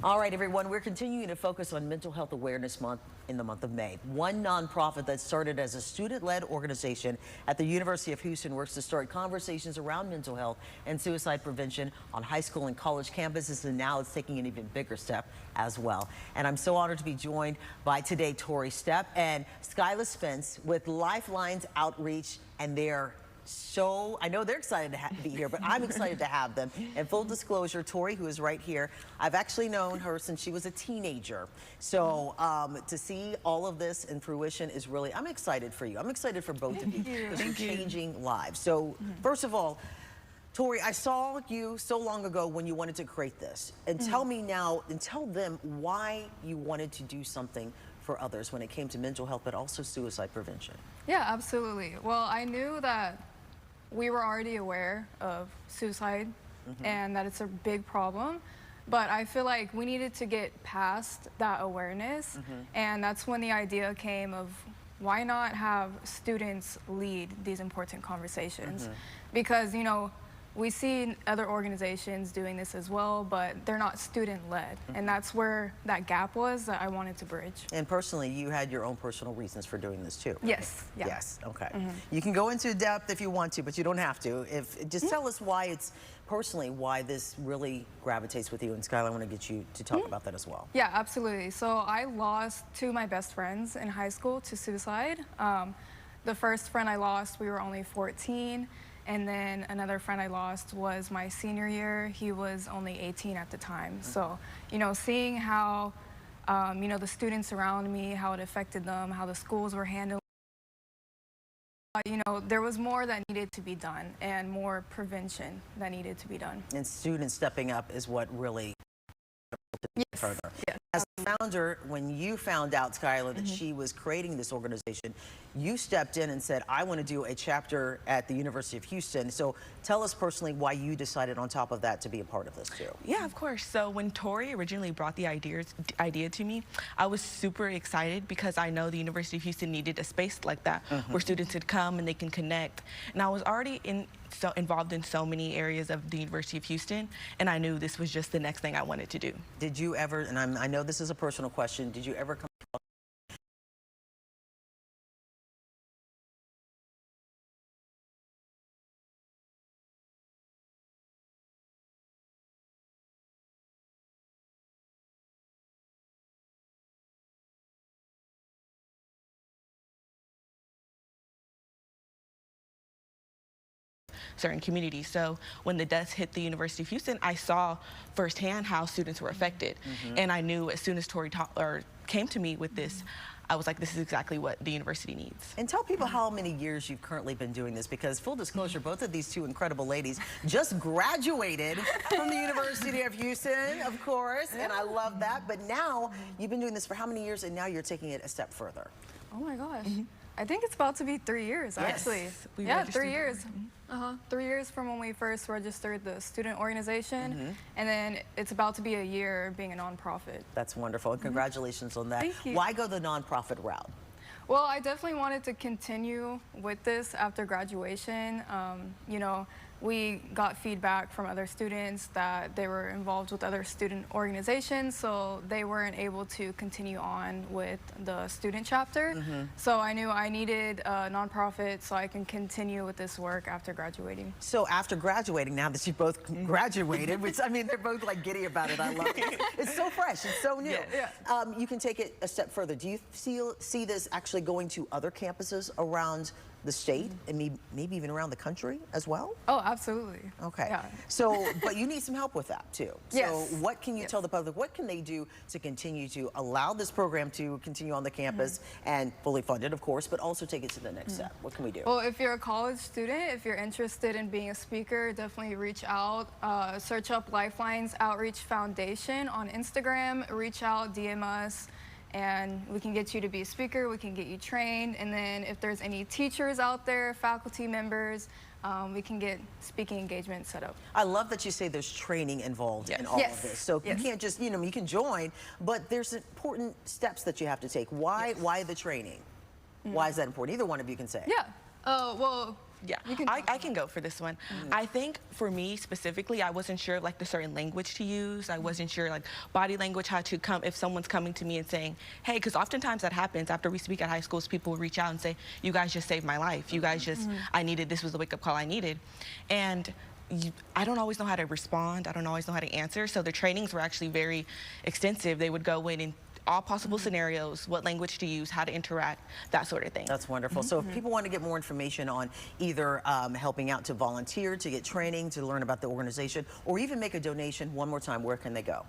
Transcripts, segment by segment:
All right, everyone, we're continuing to focus on Mental Health Awareness Month in the month of May. One nonprofit that started as a student-led organization at the University of Houston works to start conversations around mental health and suicide prevention on high school and college campuses, and now it's taking an even bigger step as well. And I'm so honored to be joined by today Tori Stepp and Skyla Spence with Lifelines Outreach, and I know they're excited to be here, but I'm excited to have them. And full disclosure, Tori, who is right here, I've actually known her since she was a teenager. So to see all of this in fruition is really, I'm excited for you. I'm excited for both of you. Because you're changing lives. So first of all, Tori, I saw you so long ago when you wanted to create this. And tell me now, and tell them why you wanted to do something for others when it came to mental health, but also suicide prevention. Yeah, absolutely. Well, I knew that we were already aware of suicide and that it's a big problem, but I feel like we needed to get past that awareness, and that's when the idea came of why not have students lead these important conversations? Because, you know, we see other organizations doing this as well, but they're not student-led, and that's where that gap was that I wanted to bridge. And personally, you had your own personal reasons for doing this too. Yes. Yeah. Yes. Okay. You can go into depth if you want to, but you don't have to. Just tell us why it's personally why this really gravitates with you. And Skyla, I want to get you to talk about that as well. Yeah, absolutely. So I lost two of my best friends in high school to suicide. The first friend I lost, we were only 14. And then another friend I lost was my senior year. He was only 18 at the time. So, you know, seeing how, you know, the students around me, how it affected them, how the schools were handling, you know, there was more that needed to be done and more prevention that needed to be done. And students stepping up is what really further. Yes. As a founder, when you found out, Skyla, that she was creating this organization, you stepped in and said, I want to do a chapter at the University of Houston. So tell us personally why you decided on top of that to be a part of this too. Yeah, of course. So when Tori originally brought the idea to me, I was super excited because I know the University of Houston needed a space like that where students could come and they can connect. And I was already involved in so many areas of the University of Houston, and I knew this was just the next thing I wanted to do. Did you ever, and I know this is a personal question, did you ever come certain communities. So when the deaths hit the University of Houston, I saw firsthand how students were affected. And I knew as soon as Tori came to me with this, I was like, this is exactly what the university needs. And tell people how many years you've currently been doing this, because full disclosure, both of these two incredible ladies just graduated from the University of Houston, of course, and I love that. But now you've been doing this for how many years, and now you're taking it a step further? Oh my gosh. I think it's about to be 3 years, actually. Yeah, 3 years. 3 years from when we first registered the student organization, and then it's about to be a year being a nonprofit. That's wonderful, and congratulations on that. Thank you. Why go the nonprofit route? Well, I definitely wanted to continue with this after graduation. You know, we got feedback from other students that they were involved with other student organizations, so they weren't able to continue on with the student chapter. So I knew I needed a nonprofit so I can continue with this work after graduating. So after graduating, now that you both graduated, which I mean, they're both like giddy about it, I love it. It's so fresh, it's so new. You can take it a step further. Do you see this actually going to other campuses around the state and maybe even around the country as well? Oh, absolutely. Okay. Yeah. So, but you need some help with that too. Yes. So what can you tell the public? What can they do to continue to allow this program to continue on the campus and fully funded, of course, but also take it to the next step? What can we do? Well, if you're a college student, if you're interested in being a speaker, definitely reach out. Search up Lifelines Outreach Foundation on Instagram. Reach out, DM us, and we can get you to be a speaker, we can get you trained, and then if there's any teachers out there, faculty members, we can get speaking engagements set up. I love that you say there's training involved in all of this. So you can't just, you know, you can join, but there's important steps that you have to take. Why the training? Why is that important? Either one of you can say. Yeah. Well, Yeah, You can I can go for this one. I think for me specifically, I wasn't sure like the certain language to use. I wasn't sure like body language, how to come if someone's coming to me and saying, hey, because oftentimes that happens after we speak at high schools, people will reach out and say, you guys just saved my life. You guys just, this was the wake up call I needed. And I don't always know how to respond. I don't always know how to answer. So the trainings were actually very extensive. They would go in and all possible scenarios, what language to use, how to interact, that sort of thing. That's wonderful. So if people want to get more information on either helping out to volunteer, to get training, to learn about the organization, or even make a donation, one more time, where can they go?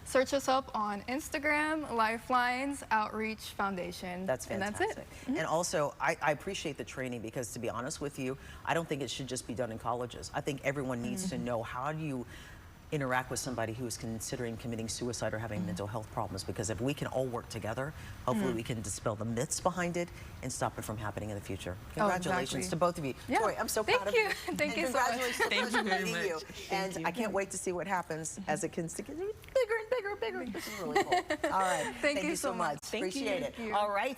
Search us up on Instagram, Lifelines Outreach Foundation. That's fantastic. And that's it. And also, I appreciate the training because, to be honest with you, I don't think it should just be done in colleges. I think everyone needs to know how do you interact with somebody who is considering committing suicide or having mental health problems, because if we can all work together, hopefully we can dispel the myths behind it and stop it from happening in the future. Congratulations exactly. to both of you. Yeah. Troy, I'm so proud of you. Thank you so much. Congratulations. Thank you very Meeting much. And I can't wait to see what happens as it continues to get bigger and bigger and bigger. This is really cool. All right. Thank you so much. Appreciate it. Thank you. All right.